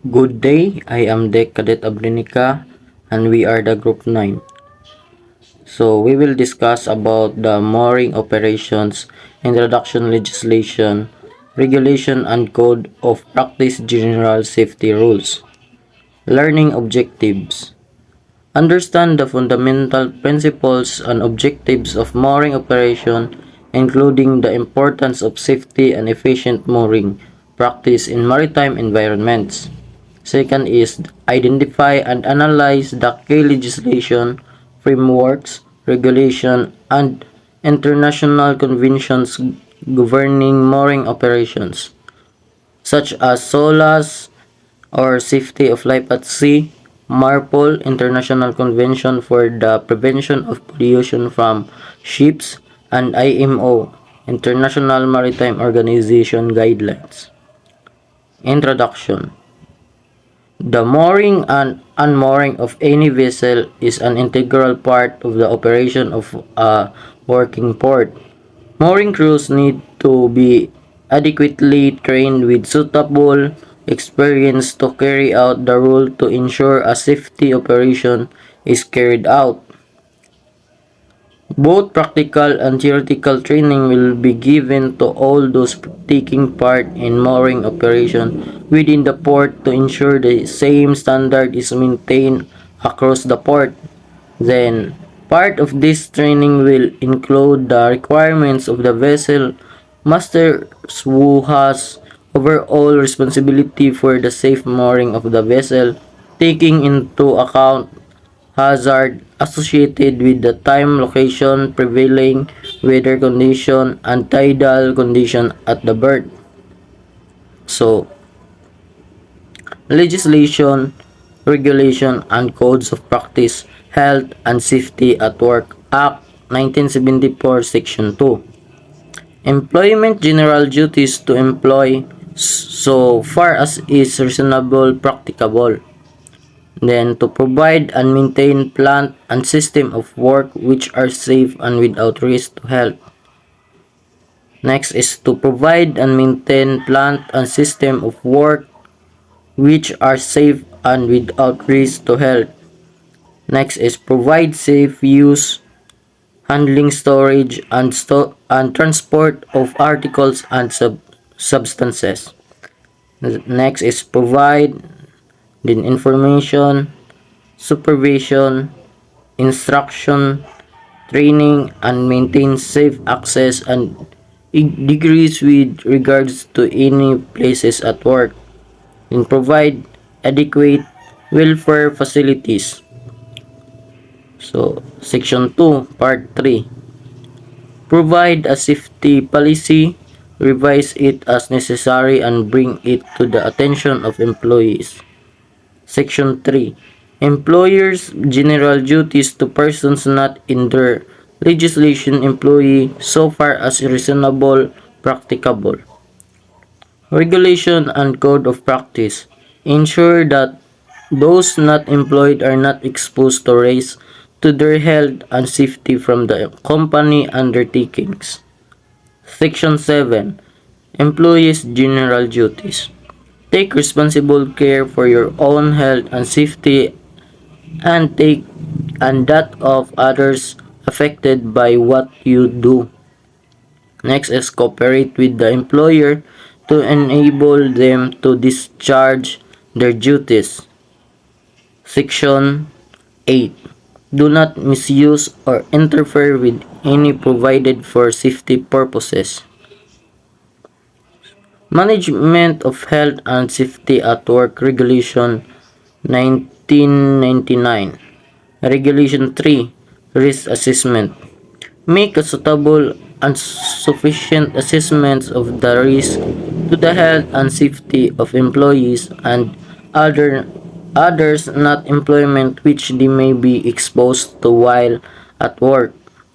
Good day, I am Dec Cadet Abrinica and we are the Group 9. So we will discuss about the mooring operations, introduction legislation, regulation and code of practice general safety rules. Learning objectives. Understand the fundamental principles and objectives of mooring operation, including the importance of safety and efficient mooring practice in maritime environments. Second is identify and analyze the key legislation, frameworks, regulation, and international conventions governing mooring operations, such as SOLAS or Safety of Life at Sea, MARPOL International Convention for the Prevention of Pollution from Ships, and IMO International Maritime Organization Guidelines. Introduction. The mooring and unmooring of any vessel is an integral part of the operation of a working port. Mooring crews need to be adequately trained with suitable experience to carry out the role to ensure a safety operation is carried out. Both practical and theoretical training will be given to all those taking part in mooring operation within the port to ensure the same standard is maintained across the port. Then, part of this training will include the requirements of the vessel master who has overall responsibility for the safe mooring of the vessel, taking into account hazard associated with the time, location, prevailing weather condition, and tidal condition at the berth. So, legislation, regulation, and codes of practice, health and safety at work Act 1974 Section 2. Employment general duties to employ so far as is reasonable practicable. Then to provide and maintain plant and system of work which are safe and without risk to health. Next is to provide and maintain plant and system of work which are safe and without risk to health. Next is provide safe use, handling, storage, and transport of articles and substances. Next is provide then information, supervision, instruction, training, and maintain safe access and degrees with regards to any places at work, and provide adequate welfare facilities. So, Section 2, Part 3. Provide a safety policy, revise it as necessary, and bring it to the attention of employees. Section 3. Employers' general duties to persons not in their legislation employee so far as reasonable practicable. Regulation and code of practice. Ensure that those not employed are not exposed to risk to their health and safety from the company undertakings. Section 7. Employees' general duties. Take responsible care for your own health and safety and that of others affected by what you do. Next is cooperate with the employer to enable them to discharge their duties. Section 8. Do not misuse or interfere with any provided for safety purposes. Management of Health and Safety at Work Regulation 1999. Regulation 3. Risk Assessment. Make a suitable and sufficient assessments of the risk to the health and safety of employees and others not employment which they may be exposed to while at work.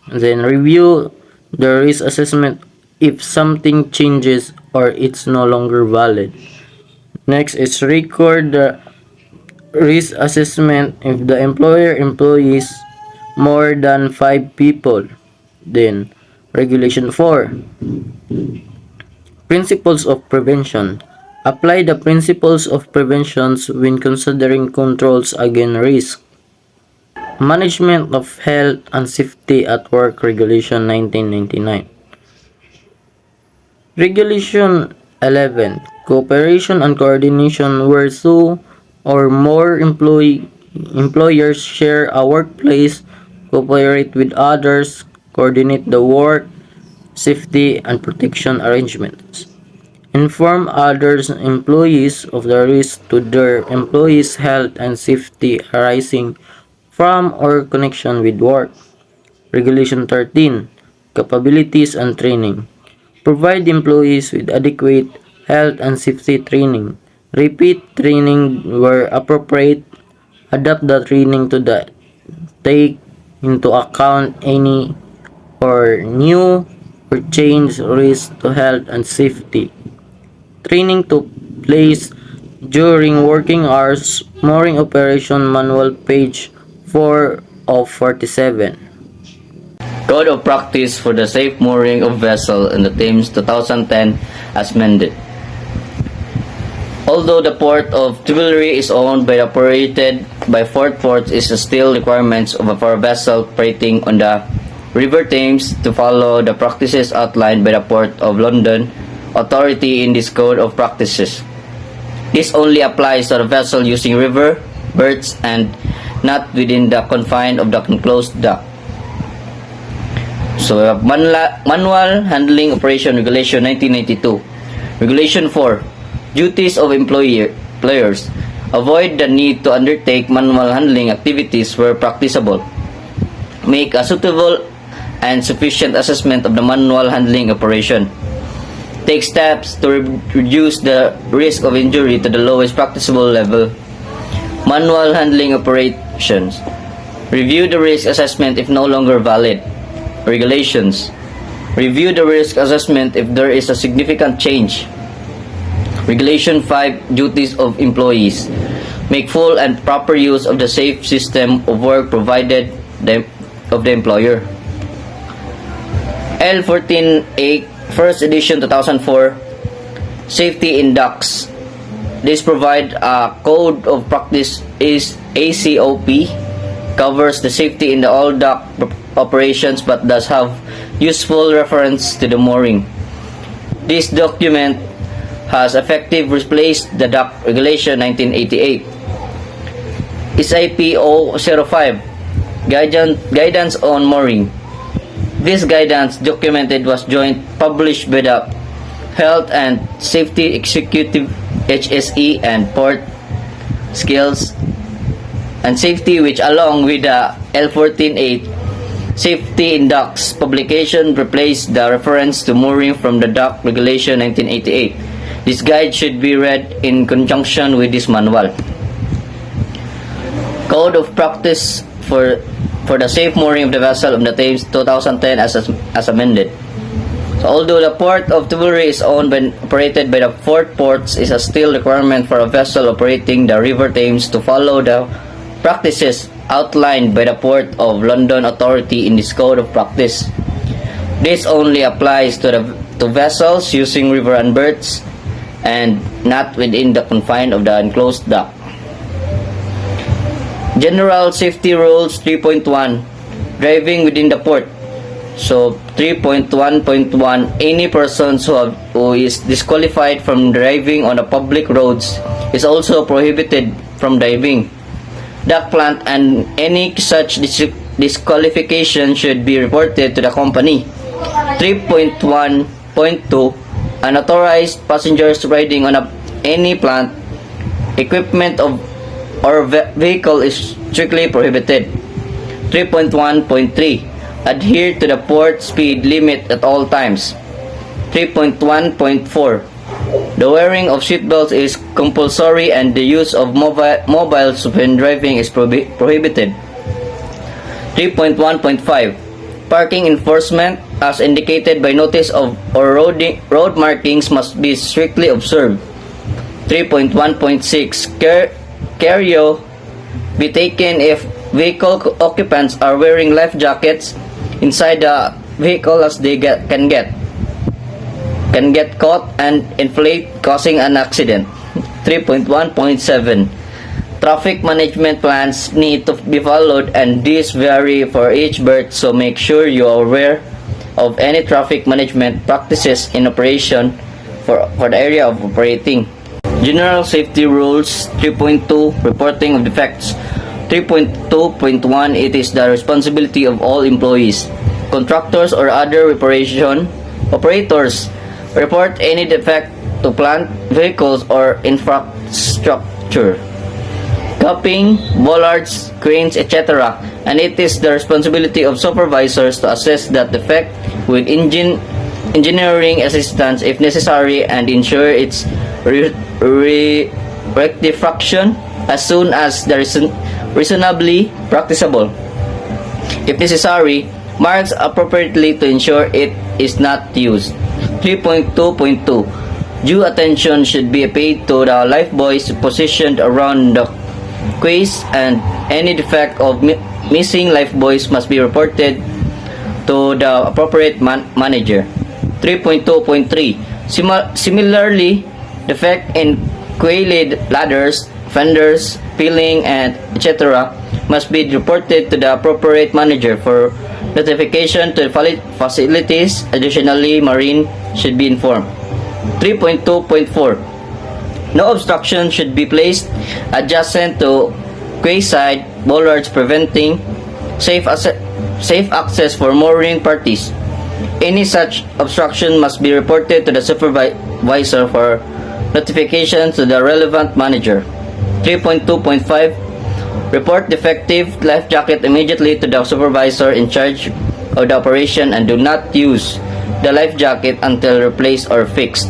Then review the risk assessment if something changes or it's no longer valid. Next is record the risk assessment if the employer employs more than 5 people. Then Regulation 4. Principles of Prevention. Apply the principles of prevention when considering controls against risk. Management of Health and Safety at Work Regulation 1999. Regulation 11. Cooperation and coordination where two or more employers share a workplace, cooperate with others, coordinate the work, safety, and protection arrangements. Inform others employees of the risk to their employees' health and safety arising from or connection with work. Regulation 13. Capabilities and training. Provide employees with adequate health and safety training. Repeat training where appropriate. Adapt the training to take into account any or new or change risk to health and safety. Training took place during working hours. Mooring operation manual page 4 of 47. Code of Practice for the Safe Mooring of Vessel in the Thames 2010 as amended. Although the port of Tilbury is owned and operated by Fort Ports, it is still requirements for a vessel operating on the River Thames to follow the practices outlined by the Port of London Authority in this Code of Practices. This only applies to the vessel using river berths and not within the confine of the enclosed dock. So we have Manual Handling Operation Regulation 1992. Regulation 4. Duties of employers. Avoid the need to undertake manual handling activities where practicable. Make a suitable and sufficient assessment of the manual handling operation. Take steps to reduce the risk of injury to the lowest practicable level. Manual handling operations. Review the risk assessment if no longer valid. Regulations. Review the risk assessment if there is a significant change. Regulation 5. Duties of employees. Make full and proper use of the safe system of work provided of the employer. L14A, First Edition 2004, Safety in Docks. This provide a code of practice is ACOP, covers the safety in the all dock operations but does have useful reference to the mooring. This document has effectively replaced the Dock Regulation 1988. SIP 005, Guidance on Mooring. This guidance documented was joint published by the Health and Safety Executive HSE and Port Skills and Safety, which along with the L14.8 Safety in Docks publication replaced the reference to mooring from the Dock Regulation 1988. This guide should be read in conjunction with this manual. Code of Practice for the safe mooring of the vessel of the Thames 2010 as amended. So although the port of Tilbury is owned and operated by the Fort Ports, is a still requirement for a vessel operating the River Thames to follow the practices outlined by the Port of London Authority in this Code of Practice. This only applies to vessels using river and berths and not within the confine of the enclosed dock. General Safety Rules 3.1, Driving within the port. So 3.1.1, any persons who is disqualified from driving on the public roads is also prohibited from driving. Dock plant and any such disqualification should be reported to the company. 3.1.2, unauthorized passengers riding on any plant, equipment or vehicle is strictly prohibited. 3.1.3, adhere to the port speed limit at all times. 3.1.4, the wearing of seatbelts is compulsory and the use of mobiles when driving is prohibited. 3.1.5, parking enforcement as indicated by notice of or road markings must be strictly observed. 3.1.6, carry be taken if vehicle occupants are wearing life jackets inside the vehicle as they can get. can get caught and inflate, causing an accident. 3.1.7 Traffic management plans need to be followed, and these vary for each berth, so make sure you are aware of any traffic management practices in operation for the area of operating. General safety rules. 3.2 Reporting of defects. 3.2.1 It is the responsibility of all employees, contractors, or other operators report any defect to plant, vehicles, or infrastructure, cupping, bollards, cranes, etc. And it is the responsibility of supervisors to assess that defect with engineering assistance if necessary and ensure its rectification as soon as there is reasonably practicable. If necessary, marks appropriately to ensure it is not used. 3.2.2 Due attention should be paid to the lifebuoys positioned around the quays, and any defect of missing lifebuoys must be reported to the appropriate manager. 3.2.3 Similarly, defect in quay ladders, fenders, peeling, and etc. must be reported to the appropriate manager for notification to facilities. Additionally, marine should be informed. 3.2.4 No obstruction should be placed adjacent to quayside bollards, preventing safe access for mooring parties. Any such obstruction must be reported to the supervisor for notification to the relevant manager. 3.2.5 Report defective life jacket immediately to the supervisor in charge of the operation, and do not use the life jacket until replaced or fixed.